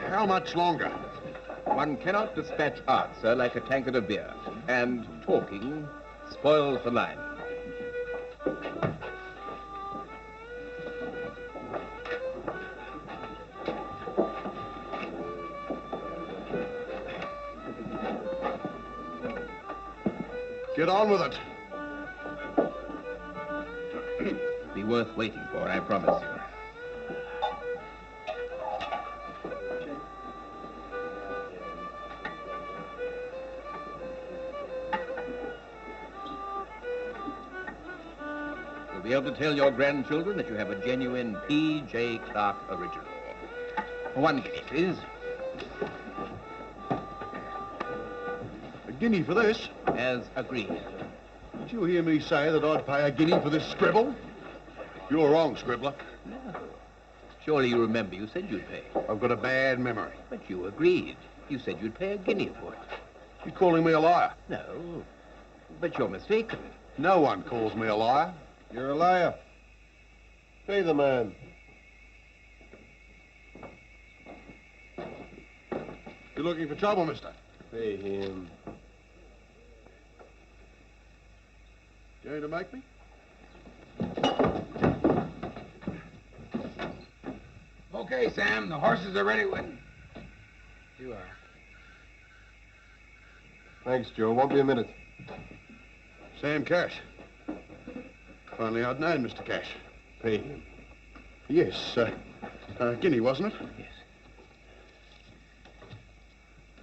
How much longer? One cannot dispatch art, sir, like a tankard of beer. And talking spoils the line. Get on with it. Be worth waiting for, I promise you. You'll be able to tell your grandchildren that you have a genuine P.J. Clark original. 1 guinea, please. A guinea for this? As agreed. Did you hear me say that I'd pay a guinea for this scribble? You're wrong, scribbler. No. Surely you remember you said you'd pay. I've got a bad memory. But you agreed. You said you'd pay a guinea for it. You're calling me a liar? No, but you're mistaken. No one calls me a liar. You're a liar. Pay the man. You're looking for trouble, mister? Pay him. Going to make me? Okay, Sam, the horses are ready when you are. Thanks, Joe. Won't be a minute. Sam Cash. If only I'd known, Mr. Cash. Pay him. Yes, guinea, wasn't it? Yes.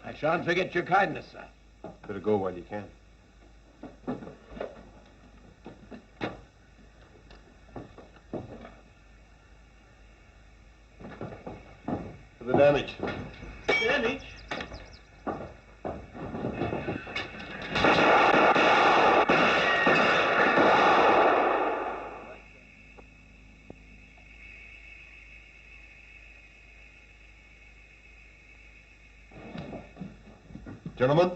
I shan't forget your kindness, sir. Better go while you can. For the damage. Damage? Gentlemen.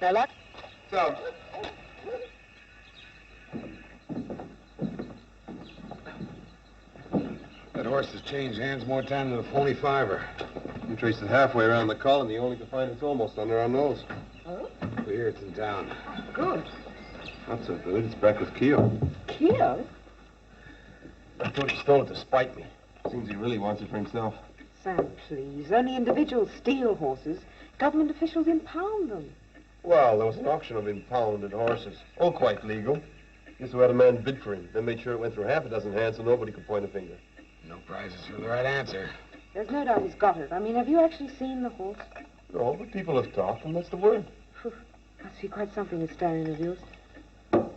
No luck? Some. That horse has changed hands more times than a phony fiver. We traced it halfway around the colony, only to find it's almost under our nose. Oh? We hear it's in town. Good. Not so good. It's back with Keo. Keo? I thought he stole it to spite me. Seems he really wants it for himself. Sam, please. Only individuals steal horses. Government officials impound them. Well, there was an auction of impounded horses. All quite legal. Just who had a man bid for him. Then made sure it went through half a dozen hands so nobody could point a finger. No prizes for the right answer. There's no doubt he's got it. I mean, have you actually seen the horse? No, but people have talked, and that's the word. Phew. Must be quite something, this stallion of yours.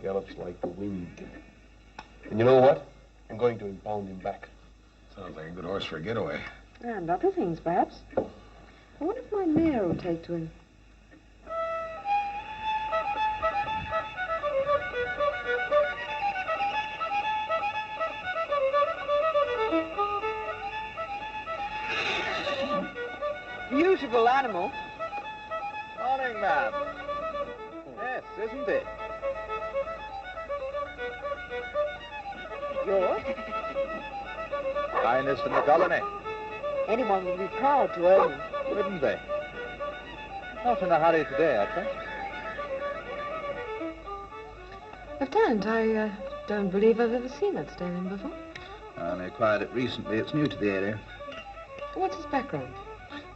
Gallops like the wind. And you know what? I'm going to impound him back. Sounds like a good horse for a getaway. And other things, perhaps. I wonder if my mare will take to him. Beautiful animal. Morning, ma'am. Yes, isn't it? Yours? Finest in the colony, Anyone would be proud to own him. wouldn't they? Not in a hurry today, I trust. Lieutenant, I don't believe I've ever seen that stallion before. I only acquired it recently. It's new to the area. What's his background?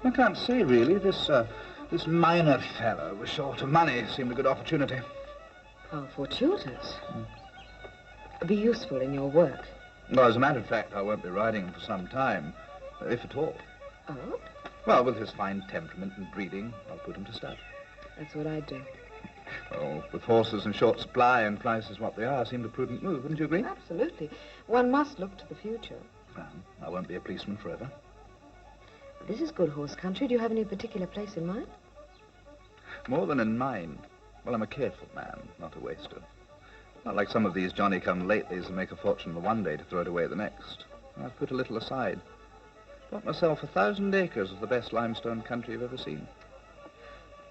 I can't say, really. This minor fellow was short of money. Seemed a good opportunity. How fortuitous. Be useful in your work. Well, as a matter of fact, I won't be riding him for some time, if at all. Oh? Well, with his fine temperament and breeding, I'll put him to stuff. That's what I'd do. Well, with horses in short supply and prices what they are, seemed a prudent move. Wouldn't you agree? Absolutely. One must look to the future. Well, I won't be a policeman forever. This is good horse country. Do you have any particular place in mind? More than in mind. Well, I'm a careful man, not a waster. Not like some of these Johnny-come-latelys who make a fortune the one day to throw it away the next. I've put a little aside. Bought myself 1,000 acres of the best limestone country you've ever seen.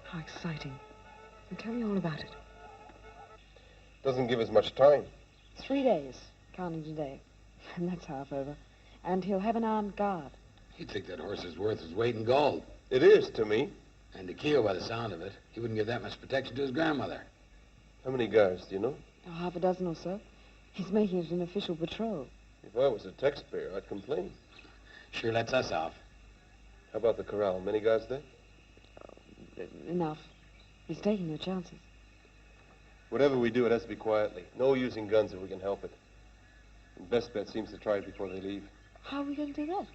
How exciting. And tell me all about it. Doesn't give us much time. 3 days, counting today. And that's half over. And he'll have an armed guard. He'd think that horse is worth his weight in gold. It is to me. And to Keo, by the sound of it, he wouldn't give that much protection to his grandmother. How many guards, do you know? Oh, half a dozen or so. He's making it an official patrol. If I was a taxpayer, I'd complain. Sure lets us off. How about the corral? Many guards there? Enough. He's taking no chances. Whatever we do, it has to be quietly. No using guns if we can help it. And best bet seems to try it before they leave. How are we going to do that?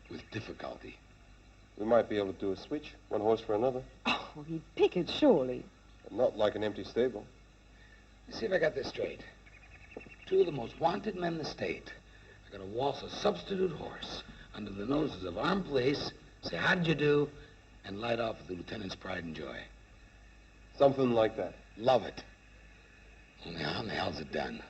With difficulty. We might be able to do a switch, one horse for another. Oh, he'd pick it, surely. But not like an empty stable. Let's see if I got this straight. Two of the most wanted men in the state are going to waltz a substitute horse under the noses of armed police, say, how did you do, and light off with the lieutenant's pride and joy. Something like that. Love it. Only how in the hell's it done?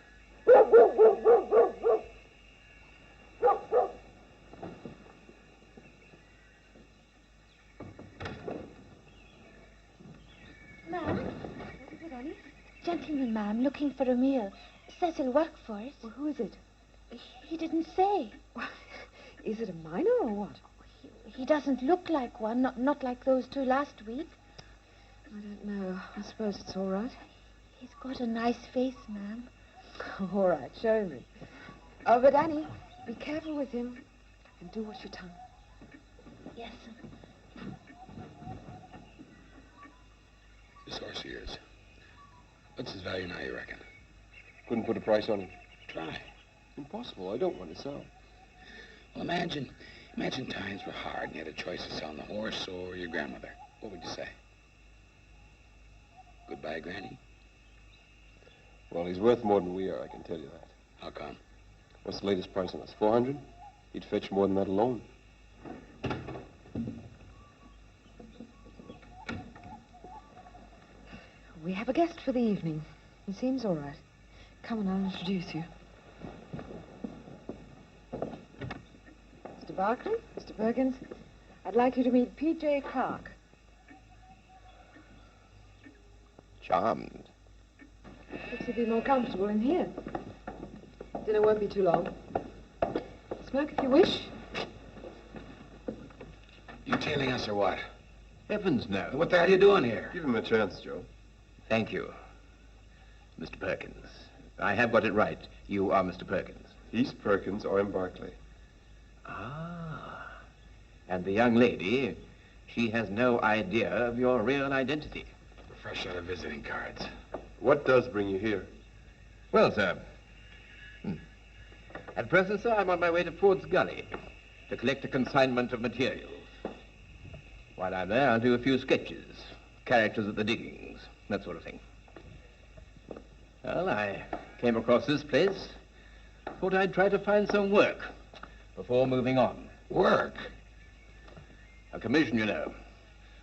Ma'am? What is it, Annie? Gentleman, ma'am, looking for a meal. Says he'll work for us. Well, who is it? He didn't say. Is it a miner or what? He doesn't look like one, not like those two last week. I don't know. I suppose it's all right. He's got a nice face, ma'am. All right, show me. Oh, but Annie, be careful with him and do watch your tongue. Yes, sir. This horse of yours. What's his value now, you reckon? Couldn't put a price on him. Try. Impossible. I don't want to sell. Well, imagine times were hard and you had a choice of selling the horse or your grandmother. What would you say? Goodbye, Granny? Well, he's worth more than we are, I can tell you that. How come? What's the latest price on us? 400? He'd fetch more than that alone. We have a guest for the evening. He seems all right. Come and I'll introduce you. Mr. Barkley, Mr. Perkins, I'd like you to meet P.J. Clark. Charmed. Looks to be more comfortable in here. Dinner won't be too long. Smoke if you wish. You tailing us or what? Heavens, no. What the hell are you doing here? Give him a chance, Joe. Thank you, Mr. Perkins. I have got it right. You are Mr. Perkins. He's Perkins, or I'm Barclay. Ah. And the young lady, she has no idea of your real identity. A fresh set of visiting cards. What does bring you here? Well, sir, at present, sir, I'm on my way to Ford's Gully to collect a consignment of materials. While I'm there, I'll do a few sketches, characters at the diggings, that sort of thing. Well, I came across this place, thought I'd try to find some work before moving on. Work? A commission, you know.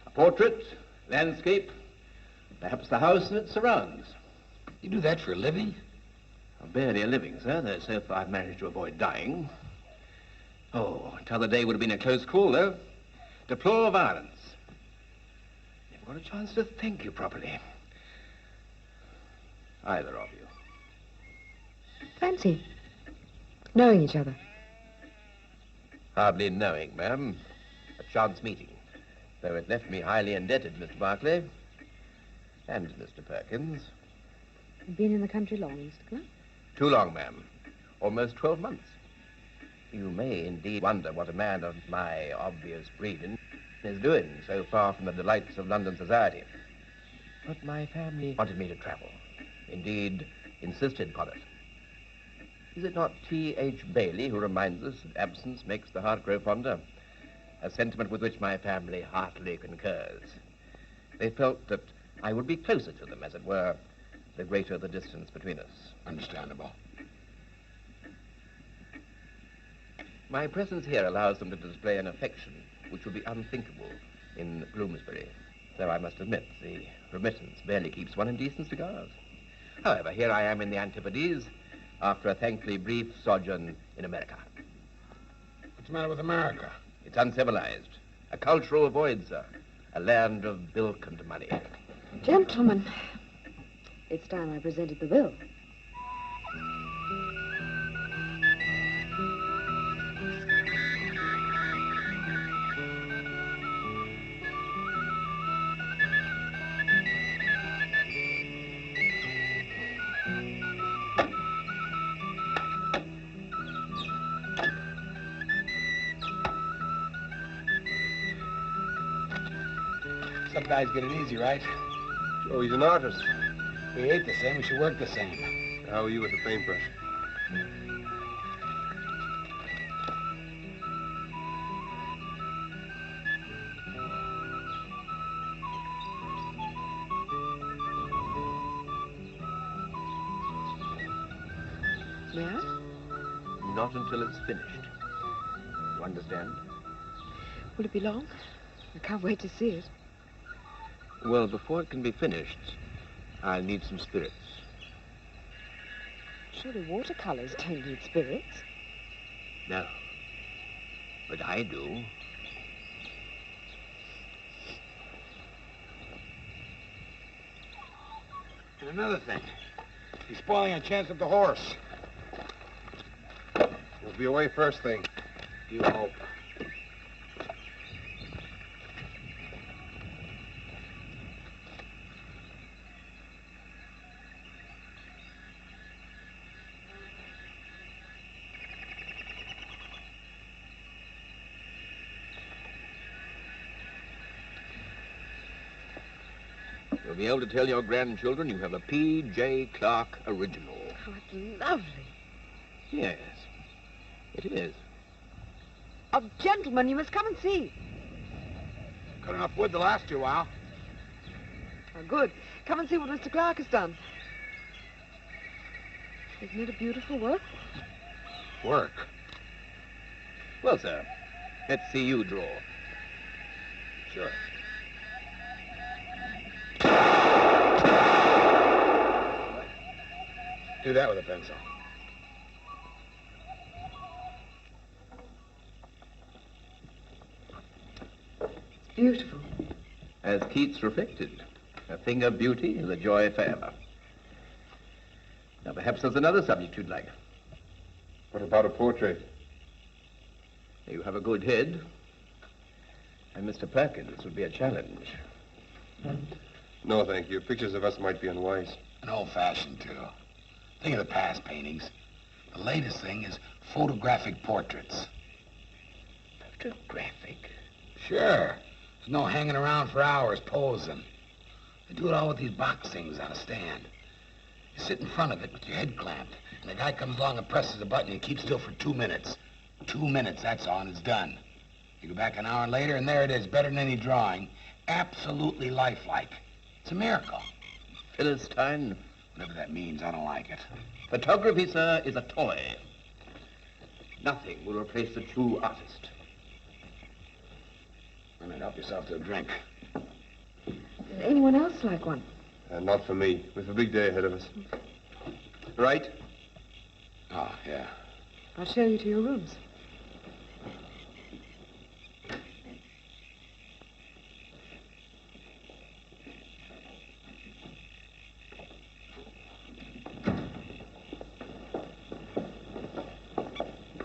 A portrait, landscape, perhaps the house and its surrounds. You do that for a living? Barely a living, sir, though so far I've managed to avoid dying. Oh, t'other day would have been a close call, though. Deplore violence. Never got a chance to thank you properly. Either of you. Fancy. Knowing each other. Hardly knowing, ma'am. A chance meeting. Though it left me highly indebted, Mr. Barclay. And Mr. Perkins. You've been in the country long, Mr. Clark? Too long, ma'am. Almost 12 months. You may indeed wonder what a man of my obvious breeding is doing so far from the delights of London society. But my family wanted me to travel. Indeed, insisted upon it. Is it not T.H. Bailey who reminds us that absence makes the heart grow fonder? A sentiment with which my family heartily concurs. They felt that I would be closer to them, as it were, the greater the distance between us. Understandable. My presence here allows them to display an affection which would be unthinkable in Bloomsbury, though I must admit the remittance barely keeps one in decent cigars. However, here I am in the Antipodes after a thankfully brief sojourn in America. What's the matter with America? It's uncivilized, a cultural void, sir, a land of bilk and money. Gentlemen, it's time I presented the bill. Some guys get it easy, right? Joe, he's an artist. We ate the same, we should work the same. How are you with the paintbrush? May I? Not until it's finished. You understand? Will it be long? I can't wait to see it. Well, before it can be finished, I'll need some spirits. Surely watercolors don't need spirits. No. But I do. And another thing, he's spoiling a chance at the horse. We'll be away first thing. You hope. You'll be able to tell your grandchildren you have a P.J. Clark original. Oh, it's lovely. Yes, it is. Oh, gentlemen, you must come and see. Cut enough wood to last you a while. Oh, good. Come and see what Mr. Clark has done. Isn't it a beautiful work? Work? Well, sir, let's see you draw. Sure. Do that with a pencil. It's beautiful. As Keats reflected, a thing of beauty is a joy forever. Now, perhaps there's another subject you'd like. What about a portrait? You have a good head. And Mr. Perkins would be a challenge. No, thank you. Pictures of us might be unwise. An old-fashioned, too. Think of the past paintings. The latest thing is photographic portraits. Photographic? Sure. There's no hanging around for hours posing. They do it all with these box things on a stand. You sit in front of it with your head clamped, and the guy comes along and presses a button. You keep still for 2 minutes. 2 minutes, that's all, and it's done. You go back an hour later, and there it is, better than any drawing. Absolutely lifelike. It's a miracle. Philistine? Whatever that means, I don't like it. Photography, sir, is a toy. Nothing will replace the true artist. Well, then help yourself to a drink. Does anyone else like one? Not for me. We've a big day ahead of us. Right? Oh, yeah. I'll show you to your rooms.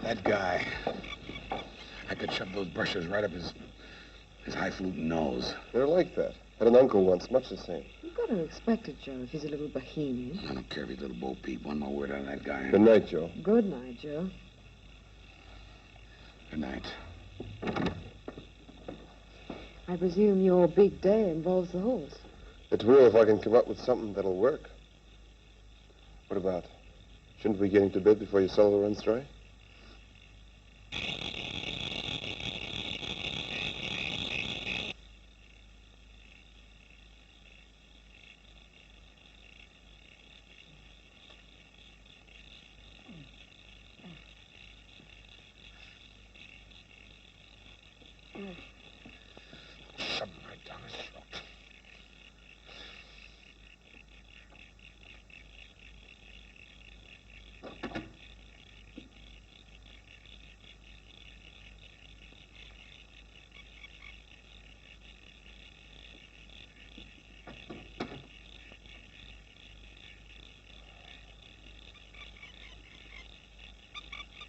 That guy. I could shove those brushes right up his highfalutin nose. They're like that. Had an uncle once, much the same. You've got to expect it, Joe, if he's a little bohemian. I don't care if he's a little bo peep. One more word out of that guy. Good night, Joe. Good night, Joe. Good night. I presume your big day involves the horse. It will if I can come up with something that'll work. What about? Shouldn't we get him to bed before your cellar runs dry? Shove him right down his throat.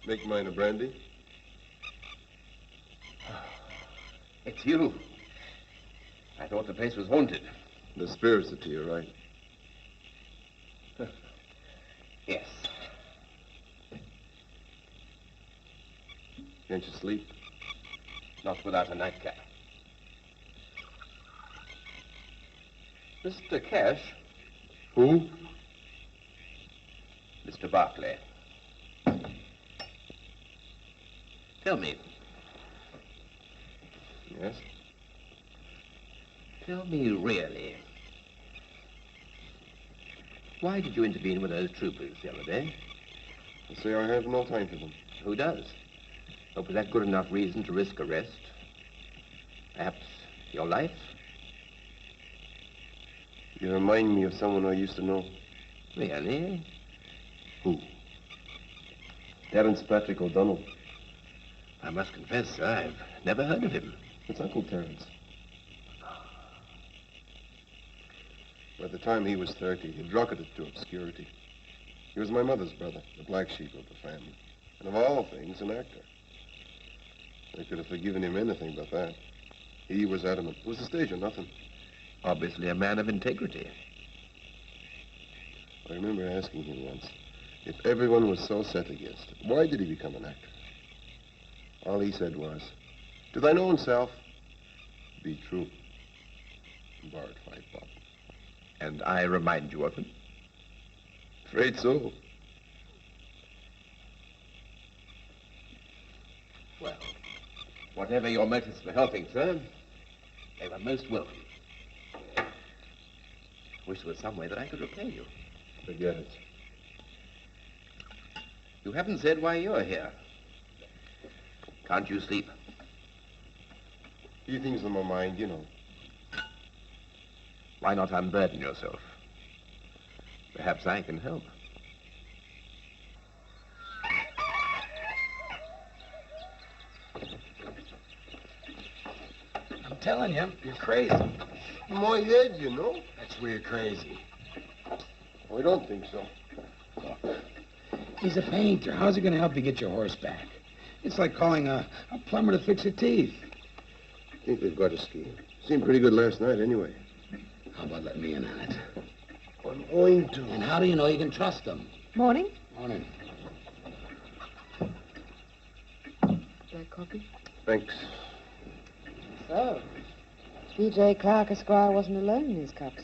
Make mine a brandy. It's you. I thought the place was haunted. The spirits are to your right. Yes. Can't you sleep? Not without a nightcap. Mr. Cash? Who? Mr. Barclay. Tell me. Yes? Tell me really. Why did you intervene with those troopers the other day? I say I have no time for them. Who does? But was that good enough reason to risk arrest? Perhaps your life? You remind me of someone I used to know. Really? Who? Terence Patrick O'Donnell. I must confess, sir, I've never heard of him. It's Uncle Terence. By the time he was 30, he'd rocketed to obscurity. He was my mother's brother, the black sheep of the family. And of all things, an actor. I could have forgiven him anything but that. He was adamant. It was the stage or nothing. Obviously a man of integrity. I remember asking him once, if everyone was so set against it, why did he become an actor? All he said was, to thine own self, be true. Borrowed $5. And I remind you of him? Afraid so. Well, whatever your motives for helping, sir, they were most welcome. Wish there was some way that I could repay you. Forget it. You haven't said why you're here. Can't you sleep? Few things on my mind, you know. Why not unburden yourself? Perhaps I can help. I'm telling you, you're crazy. My head, you know. That's where you're crazy. I don't think so. He's a painter. How's he going to help you get your horse back? It's like calling a plumber to fix your teeth. I think we've got a scheme. Seemed pretty good last night, anyway. How about letting me in on it? I'm going to. And how do you know you can trust them? Morning. Morning. Black coffee? Thanks. So, P.J. Clark Esquire wasn't alone in his cups.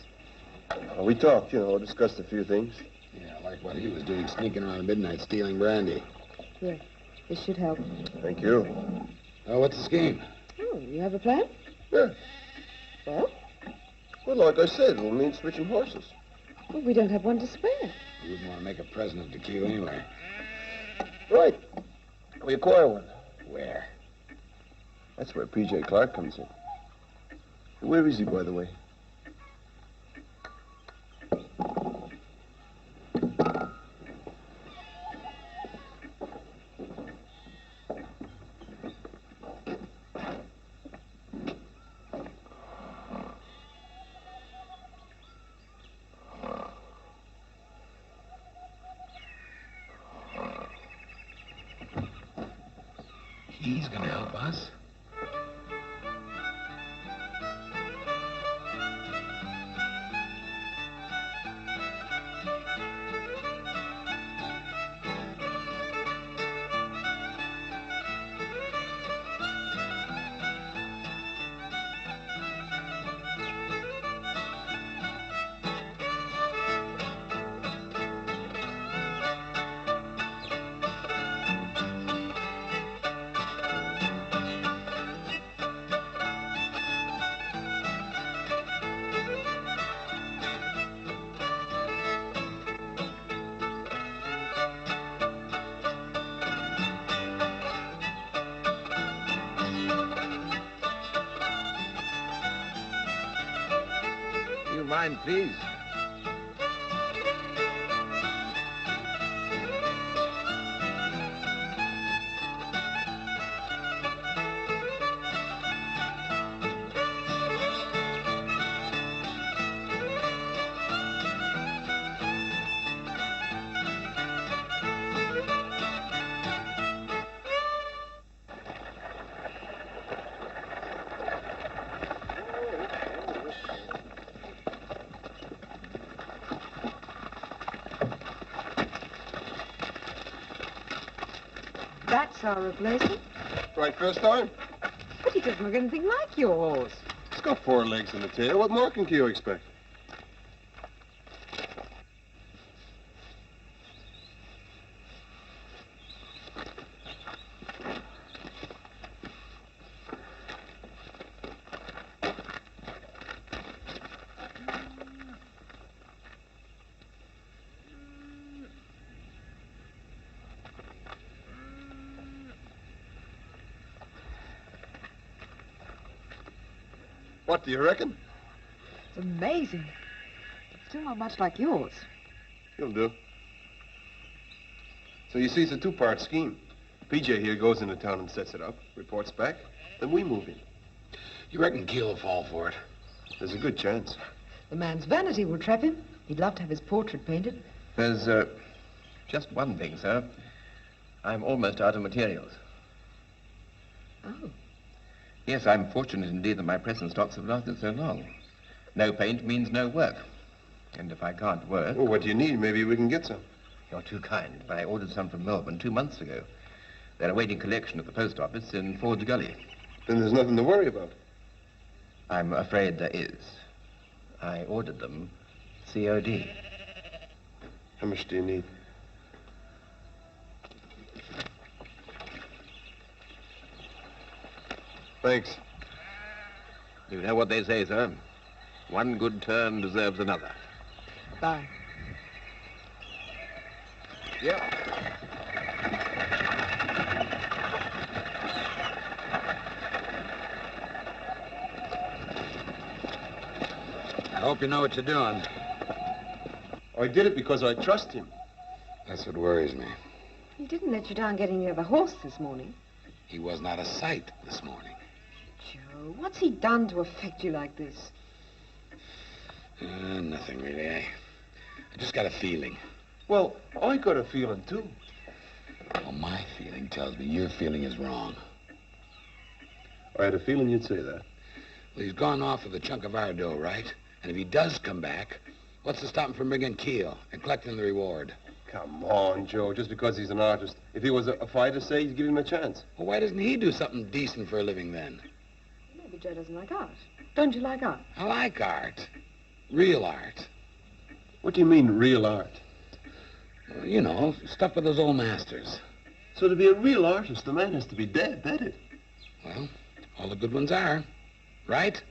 Well, we talked, discussed a few things. Yeah, like what he was doing, sneaking around at midnight, stealing brandy. Here, this should help. Thank you. Oh, what's the scheme? Oh, you have a plan? Yeah. Well, Well, like I said, we'll mean switching horses. well, we don't have one to spare. You wouldn't want to make a present of the Q anyway. Right. We acquire one. Where? That's where P.J. Clark comes in. Where is he, by the way? He's going to help us. You mind, please? That's our replacement. Right first time. But he doesn't look anything like your horse. It's got 4 legs and a tail. What more can you expect? What do you reckon? It's amazing. It's still not much like yours. You'll do. So you see, it's a 2-part scheme. PJ here goes into town and sets it up, reports back, then we move in. You reckon Keel will fall for it? There's a good chance. The man's vanity will trap him. He'd love to have his portrait painted. There's just one thing, sir. I'm almost out of materials. Oh. Yes, I'm fortunate indeed that my present stocks have lasted so long. No paint means no work. And if I can't work... Well, what do you need? Maybe we can get some. You're too kind. I ordered some from Melbourne 2 months ago. They're awaiting collection at the post office in Ford's Gully. Then there's nothing to worry about. I'm afraid there is. I ordered them COD. How much do you need? Thanks. You know what they say, sir. One good turn deserves another. Bye. Yeah. I hope you know what you're doing. I did it because I trust him. That's what worries me. He didn't let you down getting the other horse this morning. He was not a sight this morning. Joe, what's he done to affect you like this? Nothing really. I just got a feeling. Well, I got a feeling, too. Well, my feeling tells me your feeling is wrong. I had a feeling you'd say that. Well, he's gone off with a chunk of our dough, right? And if he does come back, what's to stop him from bringing Keel and collecting the reward? Come on, Joe, just because he's an artist. If he was a fighter, say, you'd give him a chance. Well, why doesn't he do something decent for a living then? Maybe Joe doesn't like art. Don't you like art? I like art. Real art. What do you mean, real art? Well, you know, stuff with those old masters. So to be a real artist, the man has to be dead, that it? Well, all the good ones are, right?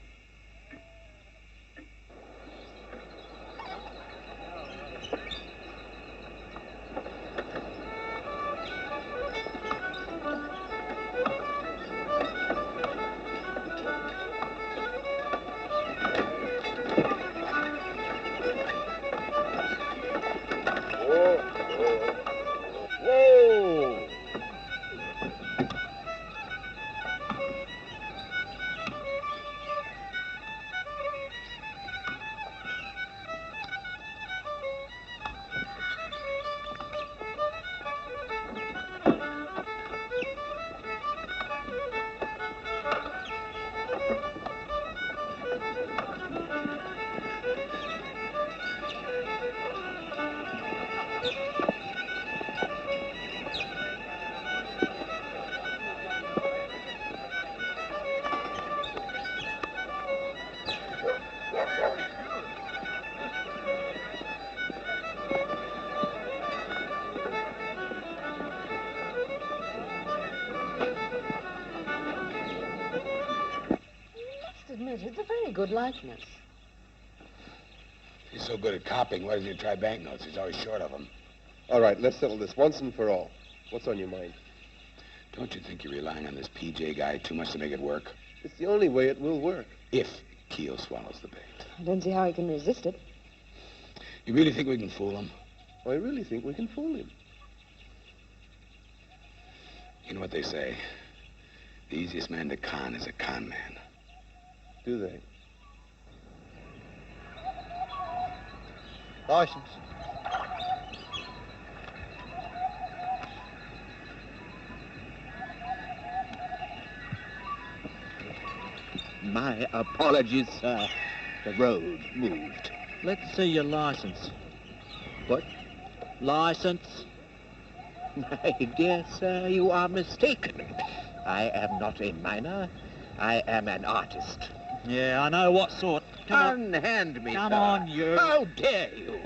It's a very good likeness. He's so good at copying, why doesn't he try banknotes? He's always short of them. All right, let's settle this once and for all. What's on your mind? Don't you think you're relying on this PJ guy too much to make it work? It's the only way it will work. If Keel swallows the bait. I don't see how he can resist it. You really think we can fool him? I really think we can fool him. You know what they say? The easiest man to con is a con man. Do they? License. My apologies, sir. The road moved. Let's see your license. What? License? My dear sir, you are mistaken. I am not a miner. I am an artist. Yeah, I know what sort. Come on. Unhand me, Come sir. on, you. How dare you?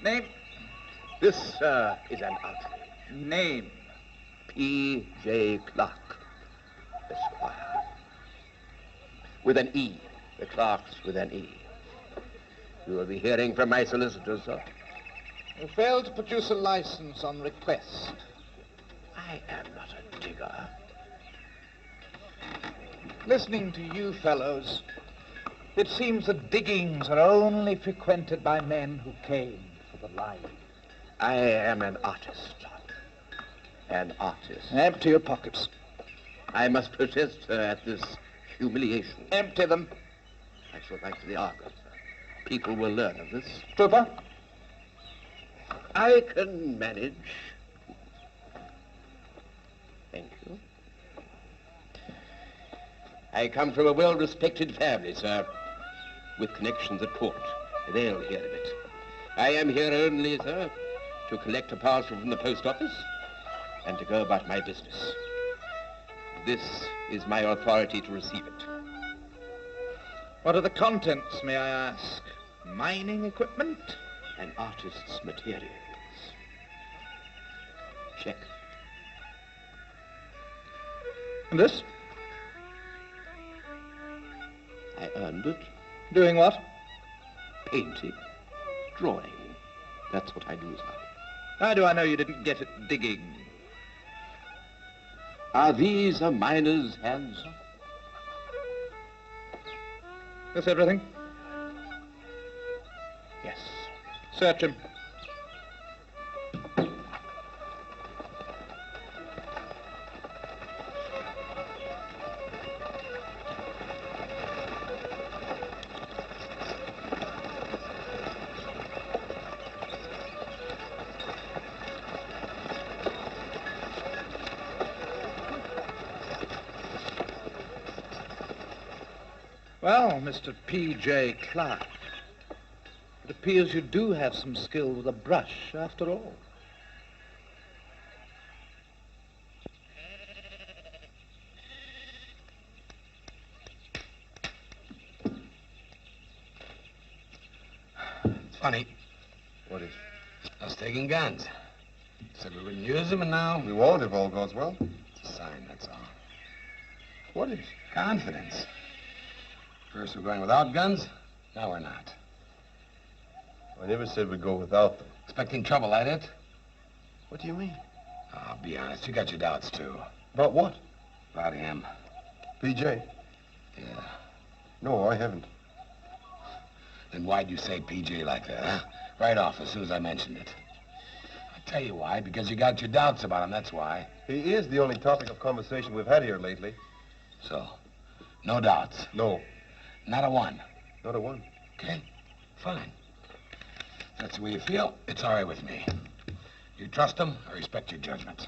Name? This, sir, is an outrage. Name. P.J. Clark, Esquire. With an E. The Clarks with an E. You will be hearing from my solicitor, sir. You failed to produce a license on request. I am not a digger. Listening to you fellows, it seems that diggings are only frequented by men who came for the light. I am an artist. An artist. Empty your pockets. I must protest, sir, at this humiliation. Empty them. I shall write to the Argus, sir. People will learn of this. Trooper? I can manage. Thank you. I come from a well-respected family, sir, with connections at court. They'll hear of it. I am here only, sir, to collect a parcel from the post office and to go about my business. This is my authority to receive it. What are the contents, may I ask? Mining equipment? An artist's materials. Check. And this? I earned it. Doing what? Painting. Drawing. That's what I do, sir. How do I know you didn't get it digging? Are these a miner's hands, sir? That's everything? Yes. Search him. Well, Mr. P.J. Clark, it appears you do have some skill with a brush, after all. It's funny. What is? Us taking guns. Said we wouldn't use them, and now... We won't if all goes well. It's a sign, that's all. What is? Confidence. First we're going without guns, now we're not. I never said we'd go without them. Expecting trouble, that it? What do you mean? Oh, be honest, you got your doubts, too. About what? About him. PJ? Yeah. No, I haven't. Then why'd you say PJ like that, huh? Right off, as soon as I mentioned it. I tell you why, because you got your doubts about him, that's why. He is the only topic of conversation we've had here lately. So, no doubts. No, Not a one. not a one. Okay? Fine. If that's the way you feel, it's all right with me. You trust him, I respect your judgment. As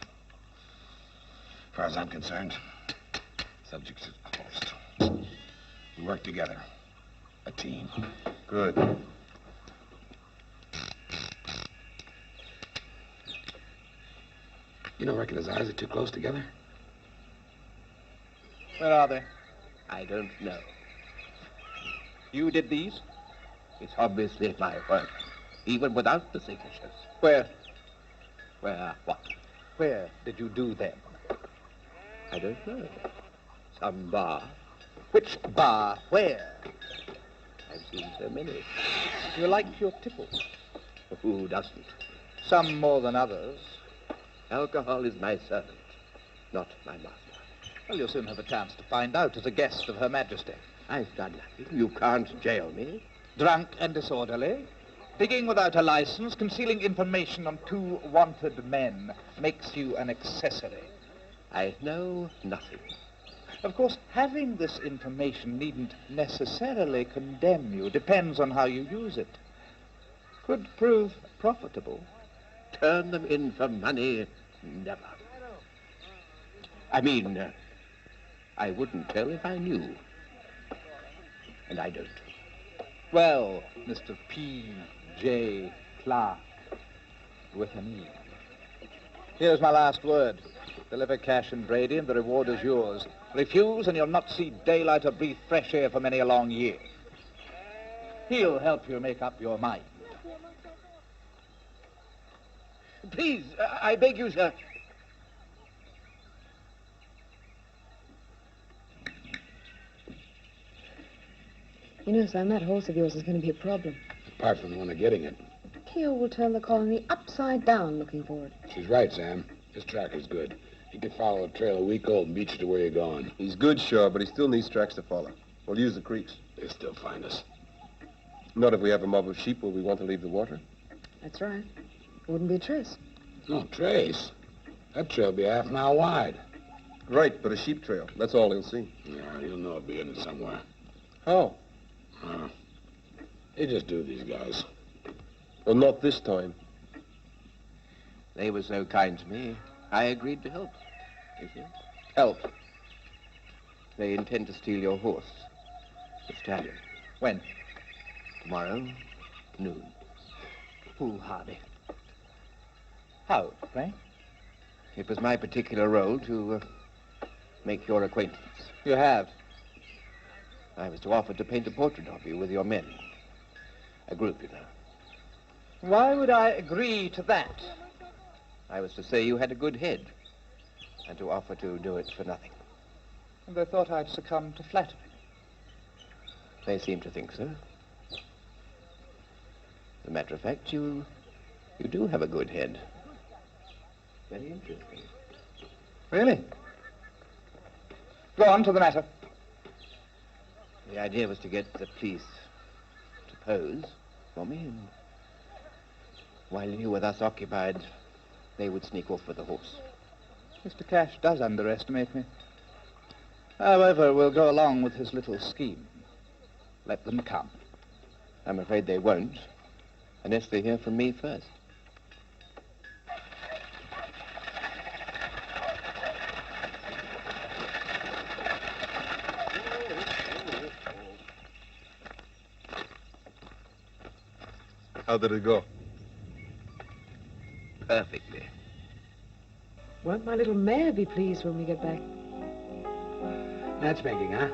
far as I'm concerned, subjects are closed. We work together. A team. Good. You don't reckon his eyes are too close together? Where are they? I don't know. You did these? It's obviously my work, even without the signatures. Where? Where what? Where did you do them? I don't know. Some bar. Which bar? Where? I've seen so many. You like your tipple. Who doesn't? Some more than others. Alcohol is my servant, not my master. Well, you'll soon have a chance to find out as a guest of Her Majesty. I've done nothing. You can't jail me. Drunk and disorderly, digging without a license, concealing information on 2 wanted men makes you an accessory. I know nothing. Of course, having this information needn't necessarily condemn you. Depends on how you use it. Could prove profitable. Turn them in for money? Never. I mean, I wouldn't tell if I knew. And I don't. Well, Mr. P.J. Clark, with an E. Here's my last word. Deliver cash and Brady, and the reward is yours. Refuse, and you'll not see daylight or breathe fresh air for many a long year. He'll help you make up your mind. Please, I beg you, sir. You know, Sam, that horse of yours is going to be a problem. Apart from the one of getting it. Keo will turn the colony upside down looking for it. She's right, Sam. His tracker's good. He can follow a trail a week old and beat you to where you're going. He's good, sure, but he still needs tracks to follow. We'll use the creeks. They'll still find us. Not if we have a mob of sheep where we want to leave the water. That's right. It wouldn't be a trace. No trace. That trail'll be half a mile wide. Right, but a sheep trail. That's all he'll see. Yeah, he'll know it'll be in it somewhere. How? They just do, these guys. Well, not this time. They were so kind to me. I agreed to help. You see? Help. They intend to steal your horse, the stallion. When? Tomorrow, noon. Foolhardy. How, Frank? It was my particular role to make your acquaintance. You have. I was to offer to paint a portrait of you with your men. A group, you know. Why would I agree to that? I was to say you had a good head, and to offer to do it for nothing. And they thought I'd succumb to flattery. They seem to think so. As a matter of fact, you do have a good head. Very interesting. Really? Go on to the matter. The idea was to get the police to pose for me, and while you were thus occupied, they would sneak off with the horse. Mr. Cash does underestimate me. However, we'll go along with his little scheme. Let them come. I'm afraid they won't, unless they hear from me first. How did it go? Perfectly. Won't my little mare be pleased when we get back? Matchmaking, huh?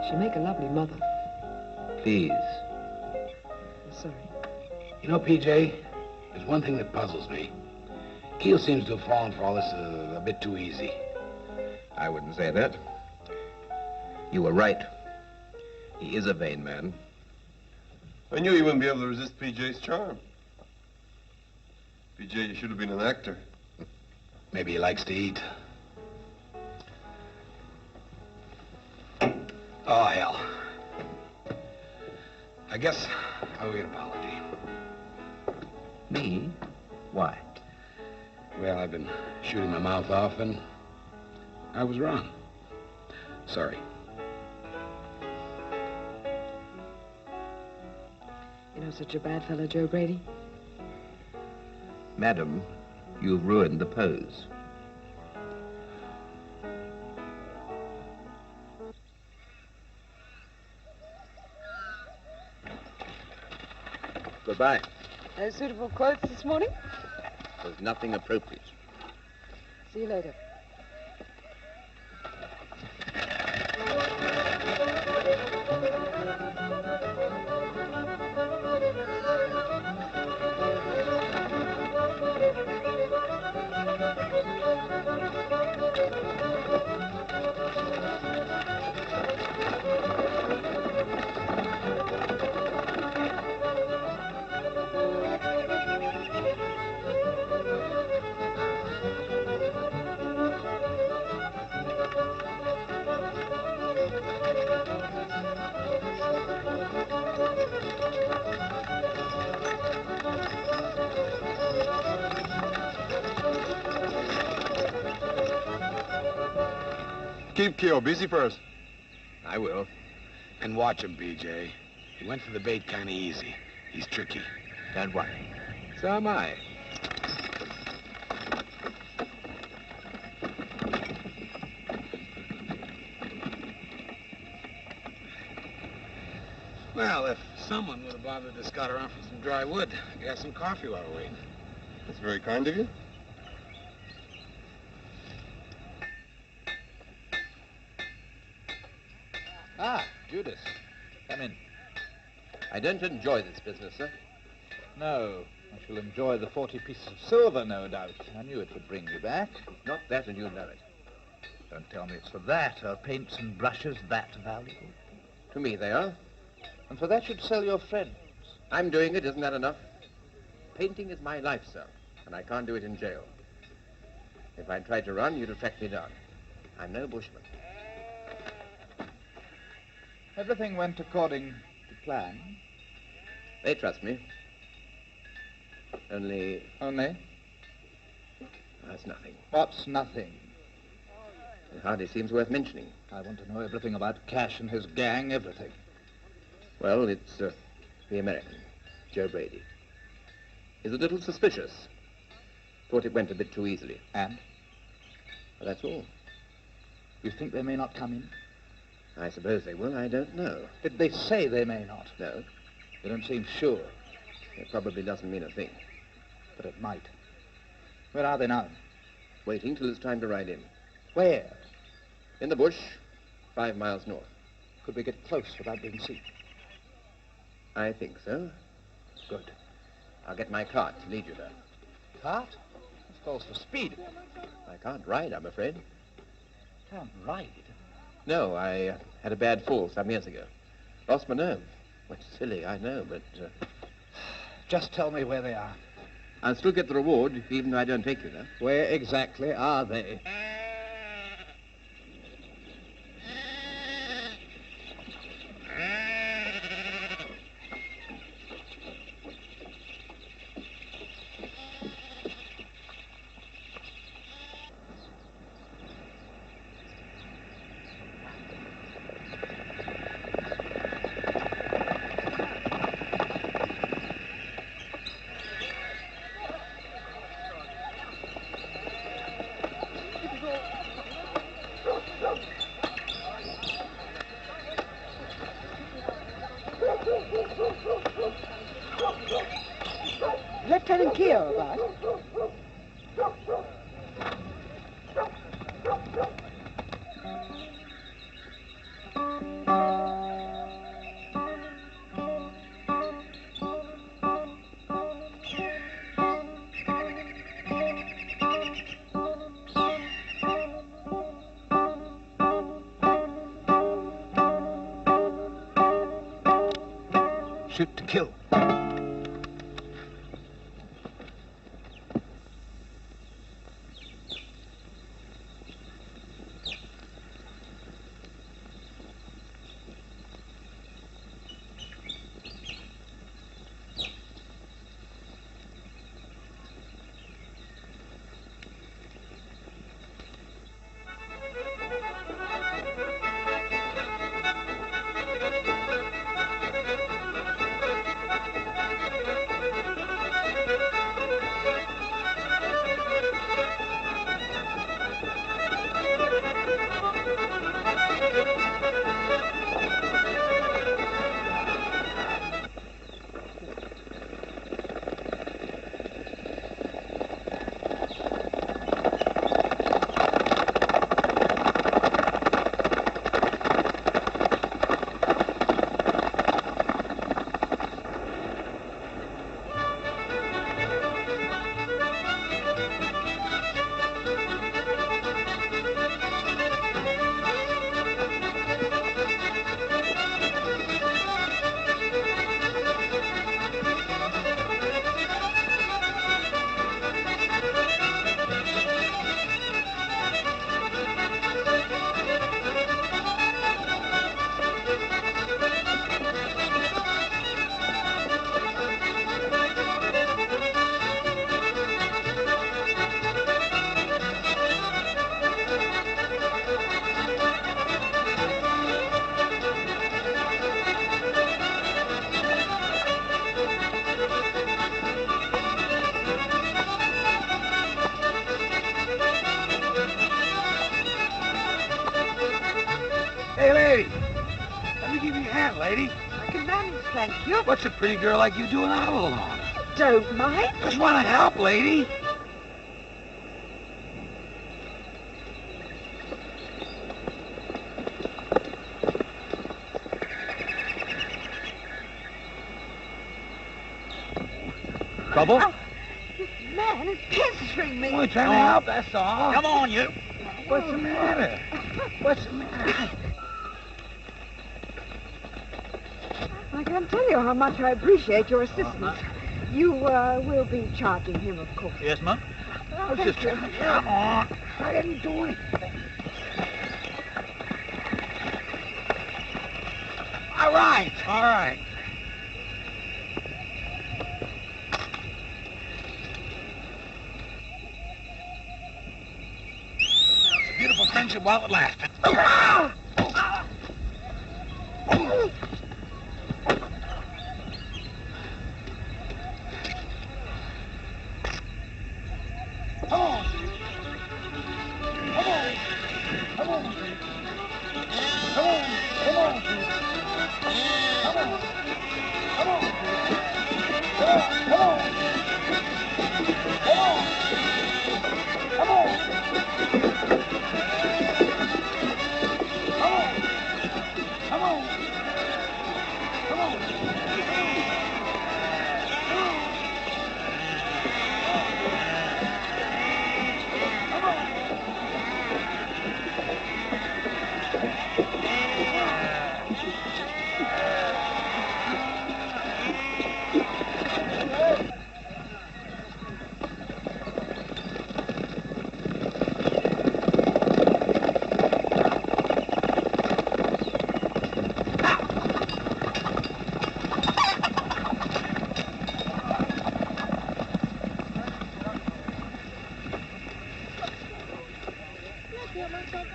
She'll make a lovely mother. Please. I'm sorry. You know, PJ, there's one thing that puzzles me. Keel seems to have fallen for all this a bit too easy. I wouldn't say that. You were right. He is a vain man. I knew you wouldn't be able to resist PJ's charm. PJ, you should have been an actor. Maybe he likes to eat. Oh, hell. I guess I owe you an apology. Me? Why? Well, I've been shooting my mouth off, and I was wrong. Sorry. You know such a bad fellow, Joe Brady? Madam, you've ruined the pose. Goodbye. No suitable clothes this morning? There's nothing appropriate. See you later. Keep Keo busy for us. I will. And watch him, PJ. He went for the bait kind of easy. He's tricky. Don't worry. So am I. Well, if someone would have bothered to scout around for some dry wood, I could have some coffee while we're waiting. That's very kind of you. Ah, Judas. Come in. I don't enjoy this business, sir. No, I shall enjoy the 40 pieces of silver, no doubt. I knew it would bring you back. Not that, and you know it. Don't tell me it's for that. Are paints and brushes that valuable? To me, they are. And for that you'd sell your friends. I'm doing it. Isn't that enough? Painting is my life, sir, and I can't do it in jail. If I tried to run, you'd have tracked me down. I'm no bushman. Everything went according to plan. They trust me. Only Only? that's nothing. What's nothing? It hardly seems worth mentioning. I want to know everything about Cash and his gang, everything. Well, it's the American, Joe Brady. He's a little suspicious. Thought it went a bit too easily. And? Well, that's all. You think they may not come in? I suppose they will. I don't know. Did they say they may not? No, They don't seem sure, it probably doesn't mean a thing. but it might. Where are they now? Waiting till it's time to ride in. Where? In the bush, 5 miles north. Could we get close without being seen? I think so. Good. I'll get my cart to lead you there. Cart? This calls for speed. I can't ride, I'm afraid. Can't ride. No, I had a bad fall some years ago. Lost my nerve. Well, silly, I know, but Just tell me where they are. I'll still get the reward, even though I don't take you there. Where exactly are they? Keo about. Shoot to kill. Hey, lady. Let me give you a hand, lady. I can manage, thank you. What's a pretty girl like you doing out alone? Don't mind. Just want to help, lady. Trouble? Oh, this man is pestering me. Only trying to help, that's all. Come on, you. What's the matter? What's the matter? I can't tell you how much I appreciate your assistance. You will be charging him, of course. Yes, ma'am. I was just trying to help. Come on. I didn't do anything. All right. All right. It's a beautiful friendship while it lasted. Come on. Come on. Come on. Come on. Come on. Come on. Come on. Come on. Come on. Come on. Come on. Come on. Come on.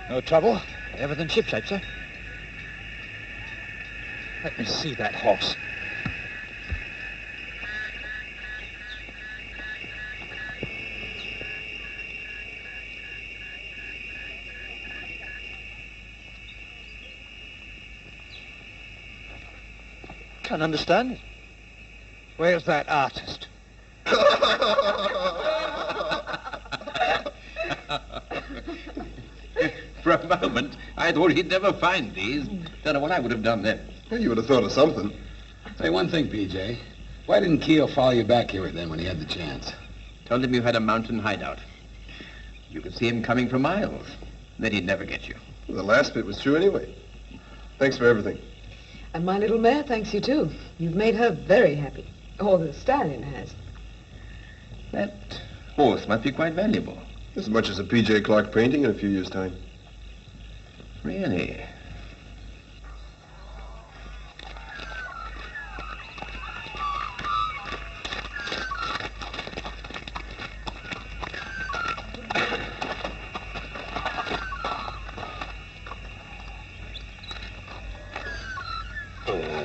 No trouble? Everything shipshape, sir. Let me see that horse. Can't understand it. Where's that artist? For a moment, I thought he'd never find these. Don't know what I would have done then. Well, you would have thought of something. Say one thing, PJ. Why didn't Keel follow you back here then when he had the chance? Told him you had a mountain hideout. You could see him coming for miles. Then he'd never get you. Well, the last bit was true anyway. Thanks for everything. And my little mare thanks you, too. You've made her very happy. Or the stallion has. That horse must be quite valuable. As much as a P.J. Clark painting in a few years' time. Really?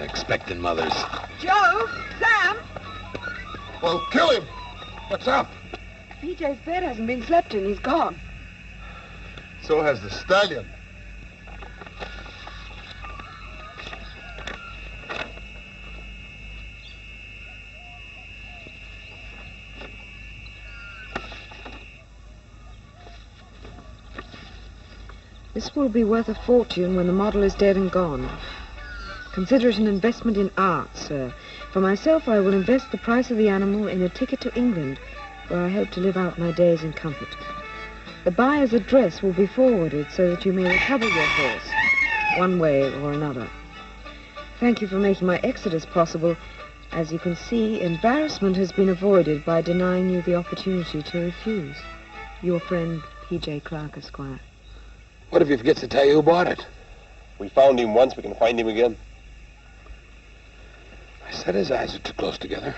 Expecting mothers. Joe! Sam! Well, kill him. What's up? PJ's bed hasn't been slept in. He's gone. So has the stallion. This will be worth a fortune when the model is dead and gone. Consider it an investment in art, sir. For myself, I will invest the price of the animal in a ticket to England, where I hope to live out my days in comfort. The buyer's address will be forwarded so that you may recover your horse, one way or another. Thank you for making my exodus possible. As you can see, embarrassment has been avoided by denying you the opportunity to refuse. Your friend, P.J. Clark, Esquire. What if he forgets to tell you who bought it? We found him once, we can find him again. I said his eyes are too close together.